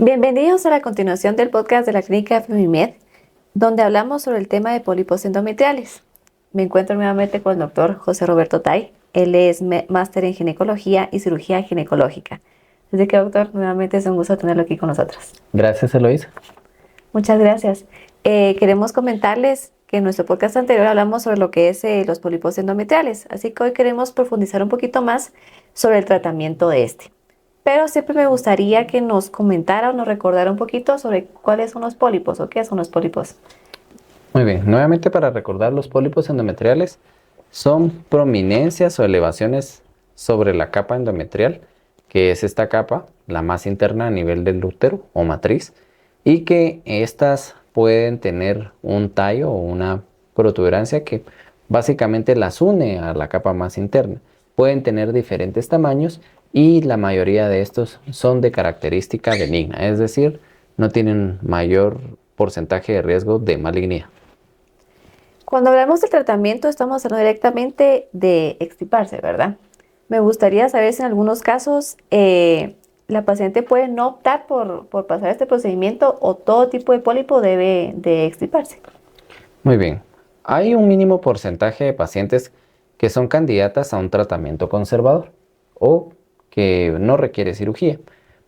Bienvenidos a la continuación del podcast de la clínica FemiMed, donde hablamos sobre el tema de pólipos endometriales. Me encuentro nuevamente con el doctor José Roberto Tay. Él es máster en ginecología y cirugía ginecológica. Así que, doctor, nuevamente es un gusto tenerlo aquí con nosotros. Gracias, Eloísa. Muchas gracias. Queremos comentarles que en nuestro podcast anterior hablamos sobre lo que es los pólipos endometriales. Así que hoy queremos profundizar un poquito más sobre el tratamiento de este. Pero siempre me gustaría que nos comentara o nos recordara un poquito sobre cuáles son los pólipos o qué son los pólipos. Muy bien, nuevamente para recordar, los pólipos endometriales son prominencias o elevaciones sobre la capa endometrial, que es esta capa, la más interna a nivel del útero o matriz, y que estas pueden tener un tallo o una protuberancia que básicamente las une a la capa más interna. Pueden tener diferentes tamaños y la mayoría de estos son de característica benigna, es decir, no tienen mayor porcentaje de riesgo de malignidad. Cuando hablamos del tratamiento estamos hablando directamente de extirparse, ¿verdad? Me gustaría saber si en algunos casos la paciente puede no optar por pasar este procedimiento o todo tipo de pólipo debe de extirparse. Muy bien, hay un mínimo porcentaje de pacientes que son candidatas a un tratamiento conservador o que no requiere cirugía,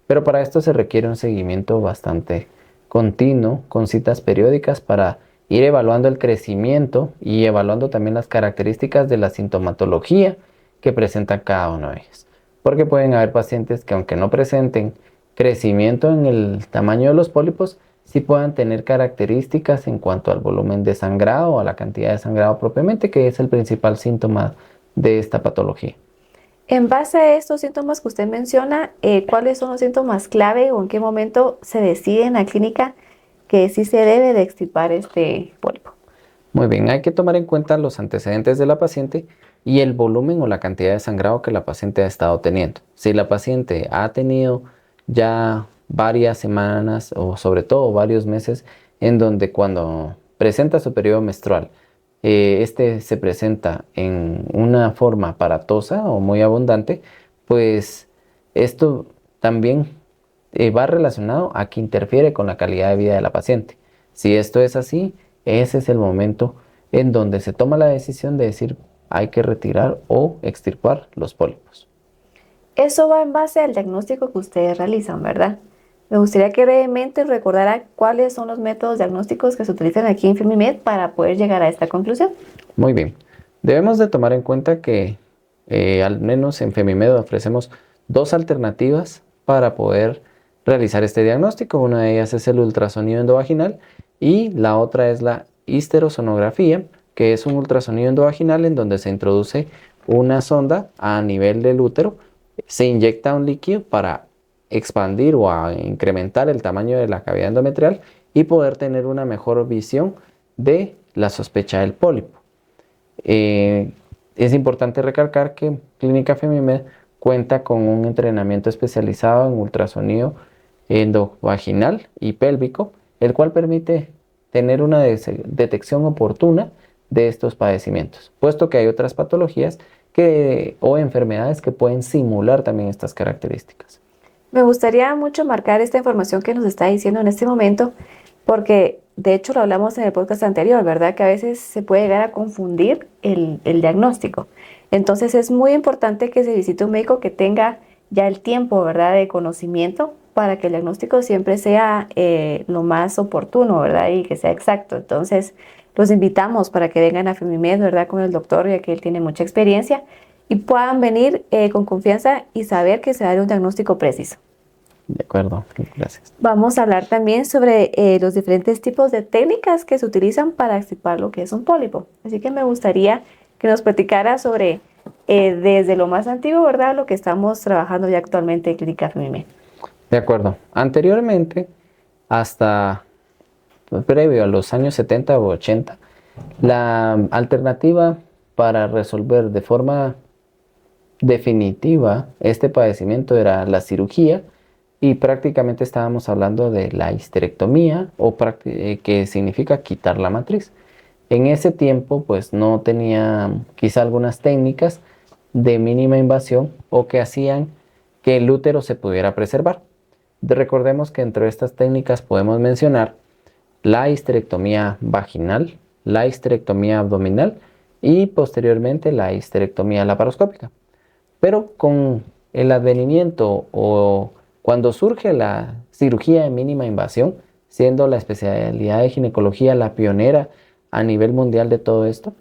pero para esto se requiere un seguimiento bastante continuo con citas periódicas para ir evaluando el crecimiento y evaluando también las características de la sintomatología que presenta cada uno de ellos. Porque pueden haber pacientes que, aunque no presenten crecimiento en el tamaño de los pólipos, sí puedan tener características en cuanto al volumen de sangrado o a la cantidad de sangrado propiamente, que es el principal síntoma de esta patología. En base a estos síntomas que usted menciona, ¿cuáles son los síntomas clave o en qué momento se decide en la clínica que sí se debe de extirpar este pólipo? Muy bien, hay que tomar en cuenta los antecedentes de la paciente y el volumen o la cantidad de sangrado que la paciente ha estado teniendo. Si la paciente ha tenido ya varias semanas o sobre todo varios meses en donde cuando presenta su periodo menstrual, este se presenta en una forma aparatosa o muy abundante, pues esto también va relacionado a que interfiere con la calidad de vida de la paciente. Si esto es así, ese es el momento en donde se toma la decisión de decir hay que retirar o extirpar los pólipos. Eso va en base al diagnóstico que ustedes realizan, ¿verdad? Me gustaría que brevemente recordara cuáles son los métodos diagnósticos que se utilizan aquí en FemiMed para poder llegar a esta conclusión. Muy bien, debemos de tomar en cuenta que al menos en FemiMed ofrecemos dos alternativas para poder realizar este diagnóstico. Una de ellas es el ultrasonido endovaginal y la otra es la histerosonografía, que es un ultrasonido endovaginal en donde se introduce una sonda a nivel del útero, se inyecta un líquido para expandir o a incrementar el tamaño de la cavidad endometrial y poder tener una mejor visión de la sospecha del pólipo. Es importante recalcar que Clínica FemiMed cuenta con un entrenamiento especializado en ultrasonido endovaginal y pélvico, el cual permite tener una detección oportuna de estos padecimientos, puesto que hay otras patologías o enfermedades que pueden simular también estas características. Me gustaría mucho marcar esta información que nos está diciendo en este momento, porque de hecho lo hablamos en el podcast anterior, ¿verdad? Que a veces se puede llegar a confundir el diagnóstico. Entonces es muy importante que se visite un médico que tenga ya el tiempo, ¿verdad?, de conocimiento para que el diagnóstico siempre sea lo más oportuno, ¿verdad?, y que sea exacto. Entonces los invitamos para que vengan a FemiMed, ¿verdad?, con el doctor, ya que él tiene mucha experiencia, y puedan venir con confianza y saber que se va a dar un diagnóstico preciso. De acuerdo, gracias. Vamos a hablar también sobre los diferentes tipos de técnicas que se utilizan para extirpar lo que es un pólipo. Así que me gustaría que nos platicara sobre desde lo más antiguo, ¿verdad?, lo que estamos trabajando ya actualmente en Clínica FemiMed. De acuerdo. Anteriormente, hasta previo a los años 70 o 80, la alternativa para resolver de forma definitiva este padecimiento era la cirugía y prácticamente estábamos hablando de la histerectomía que significa quitar la matriz. En ese tiempo pues no tenía quizá algunas técnicas de mínima invasión o que hacían que el útero se pudiera preservar. Recordemos que entre estas técnicas podemos mencionar la histerectomía vaginal, la histerectomía abdominal y posteriormente la histerectomía laparoscópica. Pero con el advenimiento o cuando surge la cirugía de mínima invasión, siendo la especialidad de ginecología la pionera a nivel mundial de todo esto,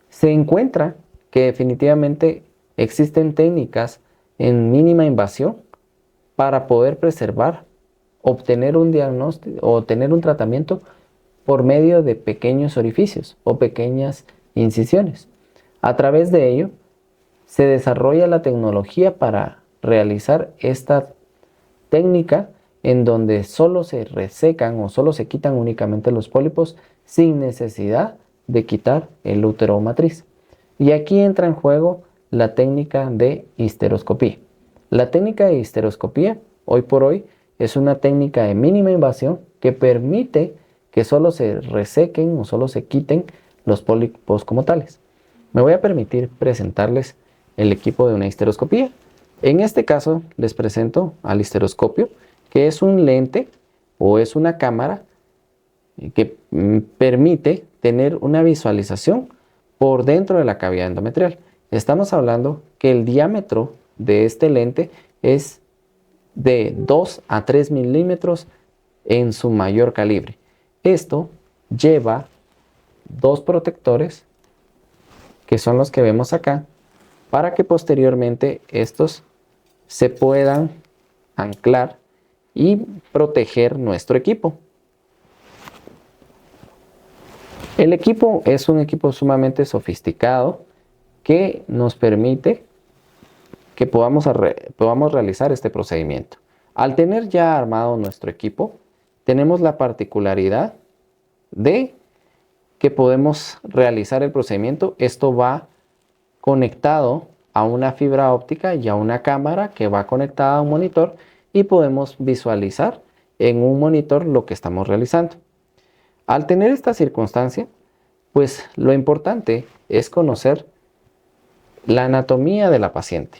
se encuentra que definitivamente existen técnicas en mínima invasión para poder preservar, obtener un diagnóstico o tener un tratamiento por medio de pequeños orificios o pequeñas incisiones. A través de ello, se desarrolla la tecnología para realizar esta técnica en donde solo se resecan o solo se quitan únicamente los pólipos sin necesidad de quitar el útero o matriz. Y aquí entra en juego la técnica de histeroscopía. La técnica de histeroscopía, hoy por hoy, es una técnica de mínima invasión que permite que solo se resequen o solo se quiten los pólipos como tales. Me voy a permitir presentarles el equipo de una histeroscopía. En este caso les presento al histeroscopio, que es un lente o es una cámara que permite tener una visualización por dentro de la cavidad endometrial. Estamos hablando que el diámetro de este lente es de 2 a 3 milímetros en su mayor calibre. Esto lleva dos protectores, que son los que vemos acá, para que posteriormente estos se puedan anclar y proteger nuestro equipo. El equipo es un equipo sumamente sofisticado que nos permite que podamos realizar este procedimiento. Al tener ya armado nuestro equipo, tenemos la particularidad de que podemos realizar el procedimiento. Esto va conectado a una fibra óptica y a una cámara que va conectada a un monitor y podemos visualizar en un monitor lo que estamos realizando. Al tener esta circunstancia, pues lo importante es conocer la anatomía de la paciente.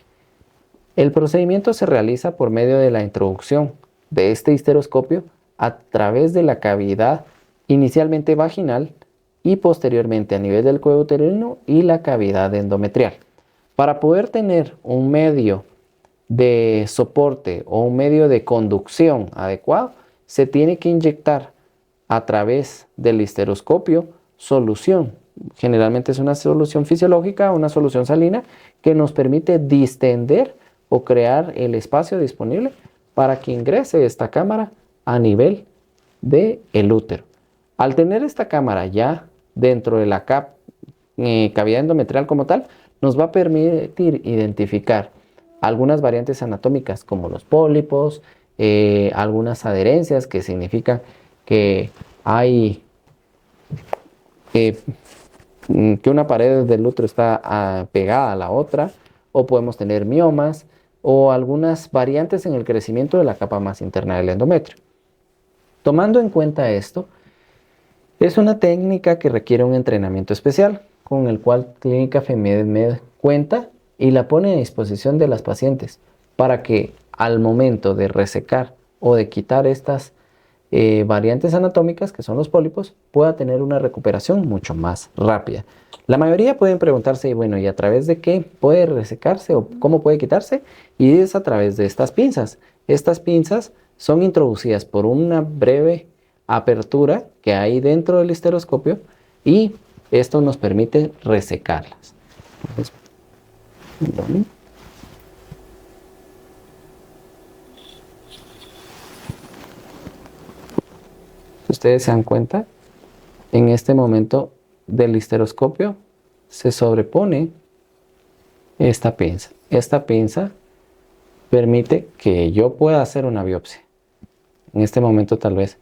El procedimiento se realiza por medio de la introducción de este histeroscopio a través de la cavidad inicialmente vaginal y posteriormente a nivel del cuello uterino y la cavidad endometrial. Para poder tener un medio de soporte o un medio de conducción adecuado, se tiene que inyectar a través del histeroscopio solución. Generalmente es una solución fisiológica, una solución salina que nos permite distender o crear el espacio disponible para que ingrese esta cámara a nivel del útero. Al tener esta cámara ya dentro de la cavidad endometrial como tal, nos va a permitir identificar algunas variantes anatómicas como los pólipos, algunas adherencias que significan que hay que una pared del útero está pegada a la otra, o podemos tener miomas o algunas variantes en el crecimiento de la capa más interna del endometrio. Tomando en cuenta esto, es una técnica que requiere un entrenamiento especial, con el cual Clínica FEMED cuenta y la pone a disposición de las pacientes para que al momento de resecar o de quitar estas variantes anatómicas, que son los pólipos, pueda tener una recuperación mucho más rápida. La mayoría pueden preguntarse, bueno, ¿y a través de qué puede resecarse o cómo puede quitarse? Y es a través de estas pinzas. Estas pinzas son introducidas por una breve apertura que hay dentro del histeroscopio y esto nos permite resecarlas. Entonces, si ustedes se dan cuenta, en este momento del histeroscopio se sobrepone esta pinza. Esta pinza permite que yo pueda hacer una biopsia. En este momento tal vez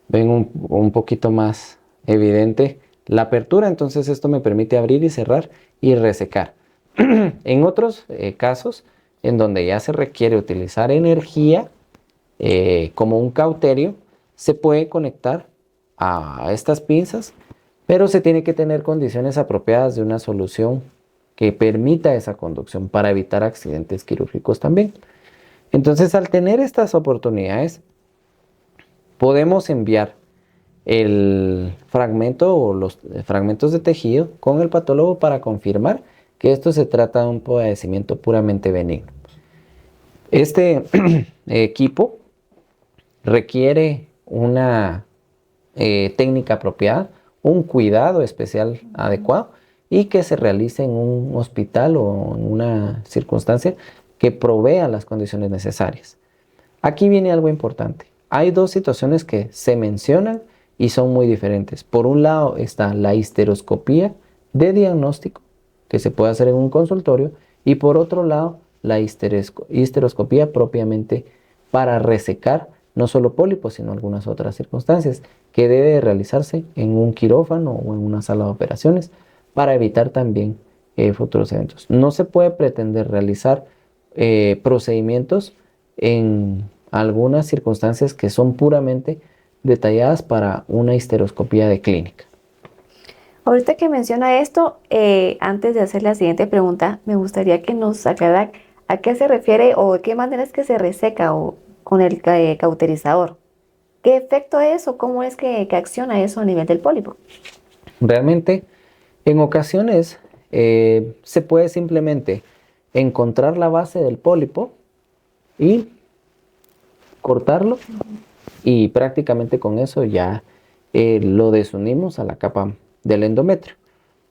ven un poquito más evidente la apertura, entonces esto me permite abrir y cerrar y resecar. En otros casos, en donde ya se requiere utilizar energía como un cauterio, se puede conectar a estas pinzas, pero se tiene que tener condiciones apropiadas de una solución que permita esa conducción para evitar accidentes quirúrgicos también. Entonces, al tener estas oportunidades, podemos enviar el fragmento o los fragmentos de tejido con el patólogo para confirmar que esto se trata de un padecimiento puramente benigno. Este equipo requiere una técnica apropiada, un cuidado especial adecuado y que se realice en un hospital o en una circunstancia que provea las condiciones necesarias. Aquí viene algo importante. Hay dos situaciones que se mencionan y son muy diferentes. Por un lado está la histeroscopía de diagnóstico, que se puede hacer en un consultorio, y por otro lado la histeroscopía propiamente para resecar no solo pólipos, sino algunas otras circunstancias, que debe realizarse en un quirófano o en una sala de operaciones para evitar también futuros eventos. No se puede pretender realizar procedimientos en algunas circunstancias que son puramente detalladas para una histeroscopía de clínica. Ahorita que menciona esto, antes de hacer la siguiente pregunta, me gustaría que nos aclarara a qué se refiere o de qué manera es que se reseca o con el cauterizador. ¿Qué efecto es o cómo es que acciona eso a nivel del pólipo? Realmente, en ocasiones se puede simplemente encontrar la base del pólipo y cortarlo, y prácticamente con eso ya lo desunimos a la capa del endometrio.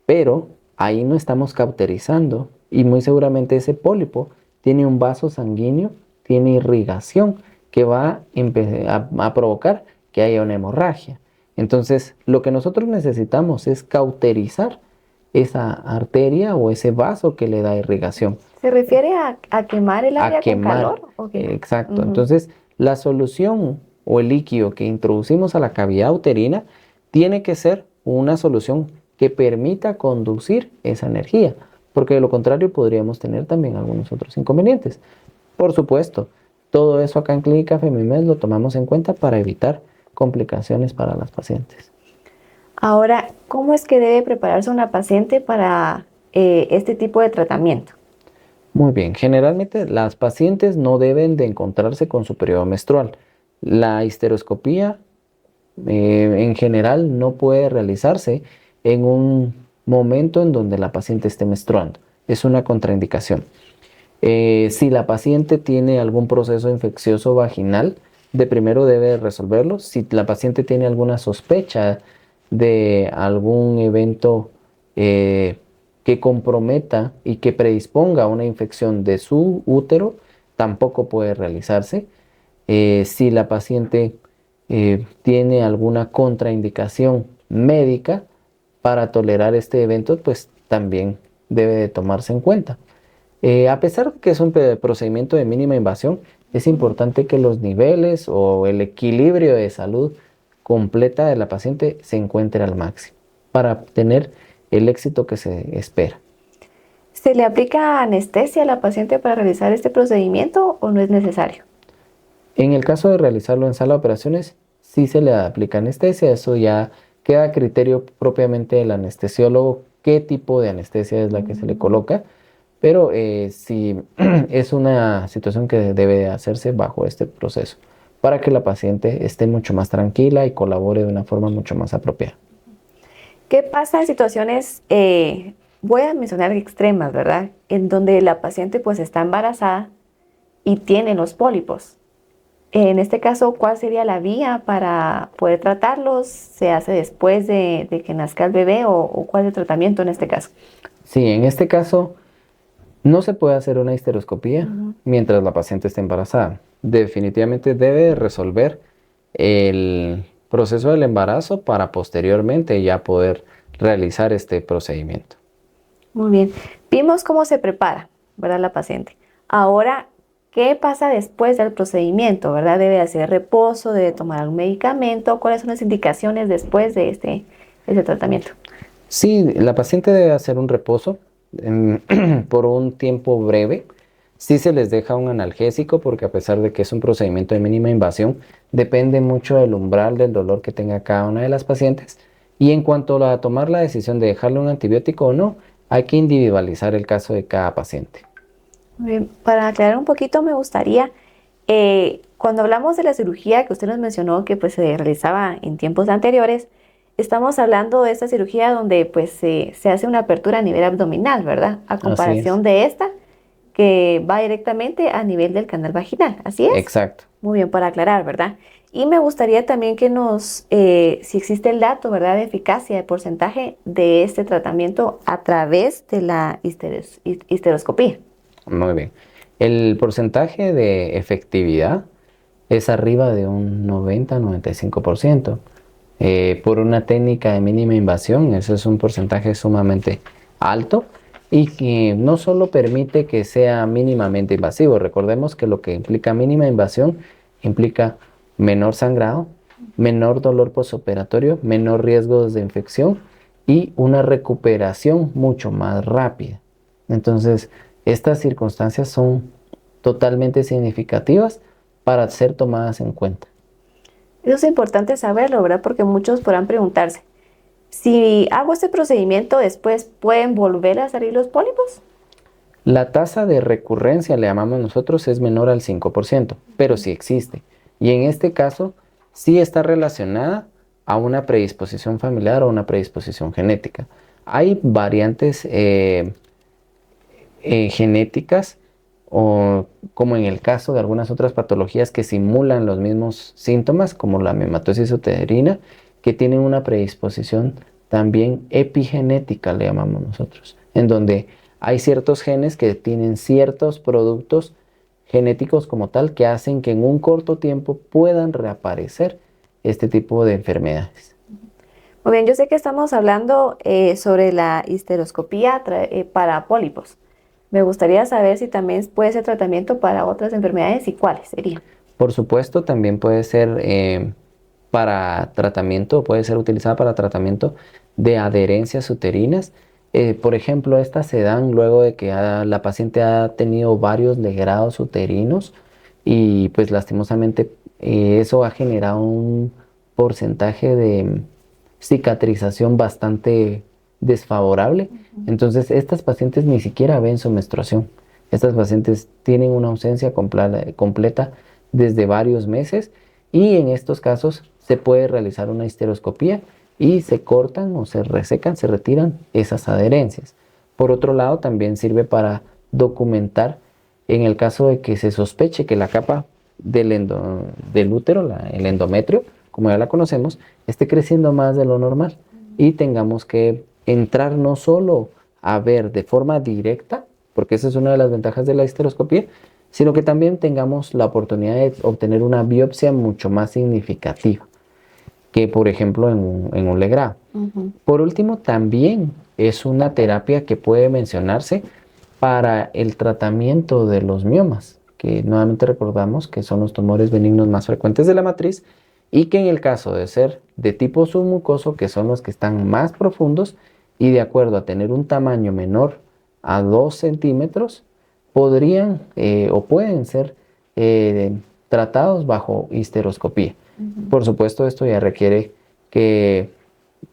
Pero ahí no estamos cauterizando y muy seguramente ese pólipo tiene un vaso sanguíneo, tiene irrigación que va a provocar que haya una hemorragia. Entonces, lo que nosotros necesitamos es cauterizar esa arteria o ese vaso que le da irrigación. ¿Se refiere a quemar el área con calor? Exacto. Entonces, la solución o el líquido que introducimos a la cavidad uterina tiene que ser una solución que permita conducir esa energía, porque de lo contrario podríamos tener también algunos otros inconvenientes. Por supuesto, todo eso acá en Clínica Femimed lo tomamos en cuenta para evitar complicaciones para las pacientes. Ahora, ¿cómo es que debe prepararse una paciente para este tipo de tratamiento? Muy bien, generalmente las pacientes no deben de encontrarse con su periodo menstrual. La histeroscopía en general no puede realizarse en un momento en donde la paciente esté menstruando. Es una contraindicación. Si la paciente tiene algún proceso infeccioso vaginal, de primero debe resolverlo. Si la paciente tiene alguna sospecha de algún evento que comprometa y que predisponga a una infección de su útero, tampoco puede realizarse. Si la paciente tiene alguna contraindicación médica para tolerar este evento, pues también debe de tomarse en cuenta. A pesar de que es un procedimiento de mínima invasión, es importante que los niveles o el equilibrio de salud completa de la paciente se encuentre al máximo para obtener el éxito que se espera. ¿Se le aplica anestesia a la paciente para realizar este procedimiento o no es necesario? En el caso de realizarlo en sala de operaciones, sí se le aplica anestesia. Eso ya queda a criterio propiamente del anestesiólogo qué tipo de anestesia es la que se le coloca. Pero sí es una situación que debe hacerse bajo este proceso para que la paciente esté mucho más tranquila y colabore de una forma mucho más apropiada. ¿Qué pasa en situaciones, voy a mencionar extremas, ¿verdad? En donde la paciente pues está embarazada y tiene los pólipos. En este caso, ¿cuál sería la vía para poder tratarlos? ¿Se hace después de que nazca el bebé o cuál es el tratamiento en este caso? Sí, en este caso no se puede hacer una histeroscopía mientras la paciente esté embarazada. Definitivamente debe resolver el proceso del embarazo para posteriormente ya poder realizar este procedimiento. Muy bien. Vimos cómo se prepara, ¿verdad? La paciente. Ahora, ¿qué pasa después del procedimiento, verdad? ¿Debe hacer reposo? ¿Debe tomar algún medicamento? ¿Cuáles son las indicaciones después de este tratamiento? Sí, la paciente debe hacer un reposo por un tiempo breve. Sí se les deja un analgésico porque a pesar de que es un procedimiento de mínima invasión, depende mucho del umbral del dolor que tenga cada una de las pacientes. Y en cuanto a tomar la decisión de dejarle un antibiótico o no, hay que individualizar el caso de cada paciente. Muy bien. Para aclarar un poquito, me gustaría Cuando hablamos de la cirugía que usted nos mencionó que pues se realizaba en tiempos anteriores, estamos hablando de esta cirugía donde pues se hace una apertura a nivel abdominal, ¿verdad? A Así comparación es. de esta que va directamente a nivel del canal vaginal. ¿Así es? Exacto. Muy bien, para aclarar, ¿verdad? Y me gustaría también que si existe el dato, ¿verdad?, de eficacia, de porcentaje de este tratamiento a través de la histeroscopía. Muy bien. El porcentaje de efectividad es arriba de un 90-95%. Por una técnica de mínima invasión, eso es un porcentaje sumamente alto y que no solo permite que sea mínimamente invasivo. Recordemos que lo que implica mínima invasión implica menor sangrado, menor dolor postoperatorio, menor riesgos de infección y una recuperación mucho más rápida. Entonces, estas circunstancias son totalmente significativas para ser tomadas en cuenta. Eso es importante saberlo, ¿verdad? Porque muchos podrán preguntarse, si hago este procedimiento después, ¿pueden volver a salir los pólipos? La tasa de recurrencia, le llamamos nosotros, es menor al 5%, pero sí existe. Y en este caso, sí está relacionada a una predisposición familiar o una predisposición genética. Hay variantes genéticas o como en el caso de algunas otras patologías que simulan los mismos síntomas, como la mematosis uterina, que tienen una predisposición también epigenética, le llamamos nosotros, en donde hay ciertos genes que tienen ciertos productos genéticos como tal que hacen que en un corto tiempo puedan reaparecer este tipo de enfermedades. Muy bien, yo sé que estamos hablando sobre la histeroscopía para pólipos. Me gustaría saber si también puede ser tratamiento para otras enfermedades y cuáles serían. Por supuesto, también puede ser para tratamiento, puede ser utilizada para tratamiento de adherencias uterinas. Por ejemplo, estas se dan luego de que la paciente ha tenido varios legrados uterinos y pues lastimosamente eso ha generado un porcentaje de cicatrización bastante desfavorable. Entonces, estas pacientes ni siquiera ven su menstruación. Estas pacientes tienen una ausencia completa desde varios meses y en estos casos se puede realizar una histeroscopía y se cortan o se resecan, se retiran esas adherencias. Por otro lado, también sirve para documentar en el caso de que se sospeche que la capa del útero, el endometrio, como ya la conocemos, esté creciendo más de lo normal y tengamos que entrar no solo a ver de forma directa, porque esa es una de las ventajas de la histeroscopía, sino que también tengamos la oportunidad de obtener una biopsia mucho más significativa que, por ejemplo, en un legrado. Ujú. Por último, también es una terapia que puede mencionarse para el tratamiento de los miomas, que nuevamente recordamos que son los tumores benignos más frecuentes de la matriz y que en el caso de ser de tipo submucoso, que son los que están más profundos y de acuerdo a tener un tamaño menor a 2 centímetros, podrían o pueden ser tratados bajo histeroscopía. Ujú. Por supuesto, esto ya requiere que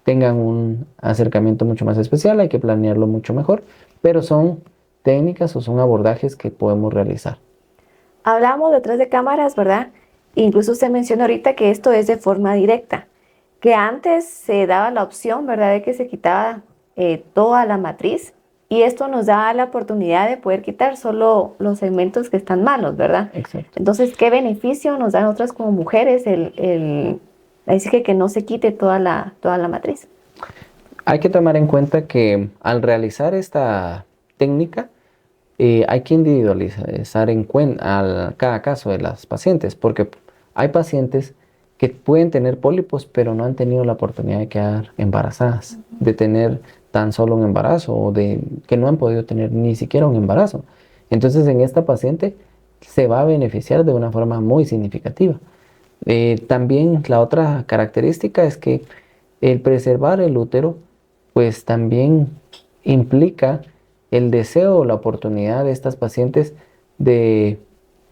tengan un acercamiento mucho más especial, hay que planearlo mucho mejor, pero son técnicas o son abordajes que podemos realizar. Hablamos detrás de cámaras, ¿verdad? Incluso usted mencionó ahorita que esto es de forma directa, que antes se daba la opción, ¿verdad?, de que se quitaba toda la matriz y esto nos da la oportunidad de poder quitar solo los segmentos que están malos, ¿verdad? Exacto. Entonces, ¿qué beneficio nos dan otras como mujeres así que no se quite toda la matriz? Hay que tomar en cuenta que al realizar esta técnica, hay que individualizar cada caso de las pacientes, porque hay pacientes que pueden tener pólipos, pero no han tenido la oportunidad de quedar embarazadas, de tener tan solo un embarazo o de que no han podido tener ni siquiera un embarazo. Entonces, en esta paciente se va a beneficiar de una forma muy significativa. También la otra característica es que el preservar el útero, pues también implica el deseo o la oportunidad de estas pacientes de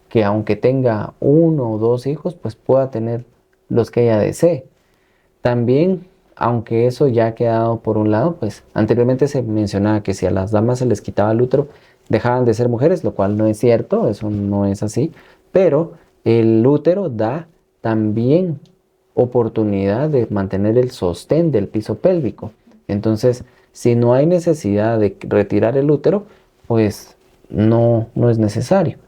que aunque tenga uno o dos hijos, pues pueda tener los que ella desee. También, aunque eso ya ha quedado por un lado, pues anteriormente se mencionaba que si a las damas se les quitaba el útero, dejaban de ser mujeres, lo cual no es cierto, eso no es así, pero El útero da también oportunidad de mantener el sostén del piso pélvico. Entonces, si no hay necesidad de retirar el útero, pues no es necesario.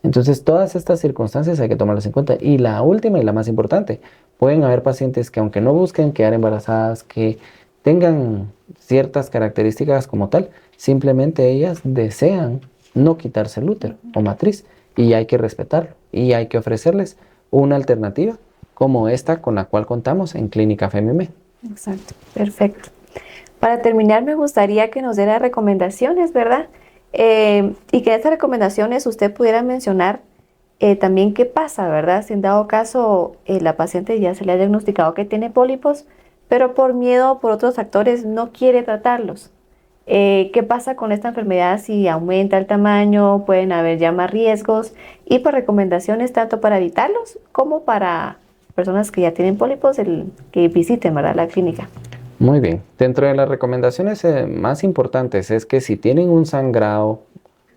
Entonces, todas estas circunstancias hay que tomarlas en cuenta. Y la última y la más importante, pueden haber pacientes que aunque no busquen quedar embarazadas, que tengan ciertas características como tal, simplemente ellas desean no quitarse el útero o matriz y hay que respetarlo y hay que ofrecerles una alternativa como esta con la cual contamos en Clínica FEMIMED. Exacto, perfecto. Para terminar, me gustaría que nos diera recomendaciones, ¿verdad? Y que en estas recomendaciones usted pudiera mencionar también qué pasa, ¿verdad? Si en dado caso la paciente ya se le ha diagnosticado que tiene pólipos, pero por miedo o por otros factores no quiere tratarlos. ¿Qué pasa con esta enfermedad si aumenta el tamaño? Pueden haber ya más riesgos y por recomendaciones tanto para evitarlos como para personas que ya tienen pólipos, que visiten, ¿verdad?, la clínica. Muy bien. Dentro de las recomendaciones más importantes es que si tienen un sangrado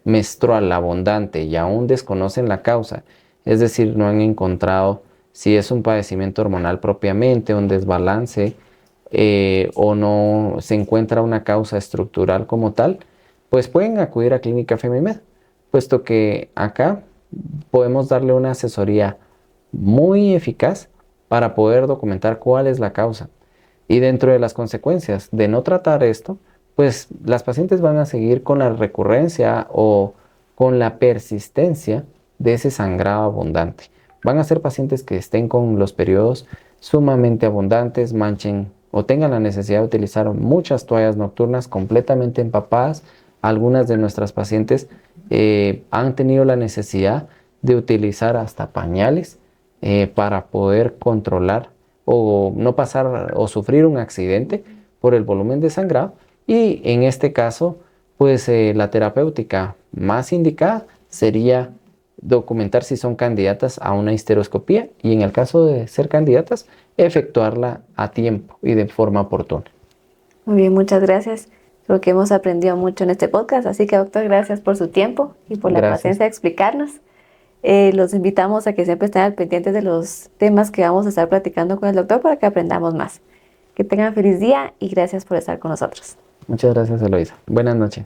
menstrual abundante y aún desconocen la causa, es decir, no han encontrado si es un padecimiento hormonal propiamente, un desbalance o no se encuentra una causa estructural como tal, pues pueden acudir a Clínica FEMIMED, puesto que acá podemos darle una asesoría muy eficaz para poder documentar cuál es la causa. Y dentro de las consecuencias de no tratar esto, pues las pacientes van a seguir con la recurrencia o con la persistencia de ese sangrado abundante. Van a ser pacientes que estén con los periodos sumamente abundantes, manchen o tengan la necesidad de utilizar muchas toallas nocturnas completamente empapadas. Algunas de nuestras pacientes han tenido la necesidad de utilizar hasta pañales para poder controlar o no pasar o sufrir un accidente por el volumen de sangrado. Y en este caso, pues la terapéutica más indicada sería documentar si son candidatas a una histeroscopía y en el caso de ser candidatas, efectuarla a tiempo y de forma oportuna. Muy bien, muchas gracias. Creo que hemos aprendido mucho en este podcast, así que doctor, gracias por su tiempo y por la Gracias. paciencia de explicarnos. Los invitamos a que siempre estén al pendiente de los temas que vamos a estar platicando con el doctor para que aprendamos más. Que tengan feliz día y gracias por estar con nosotros. Muchas gracias, Eloisa. Buenas noches.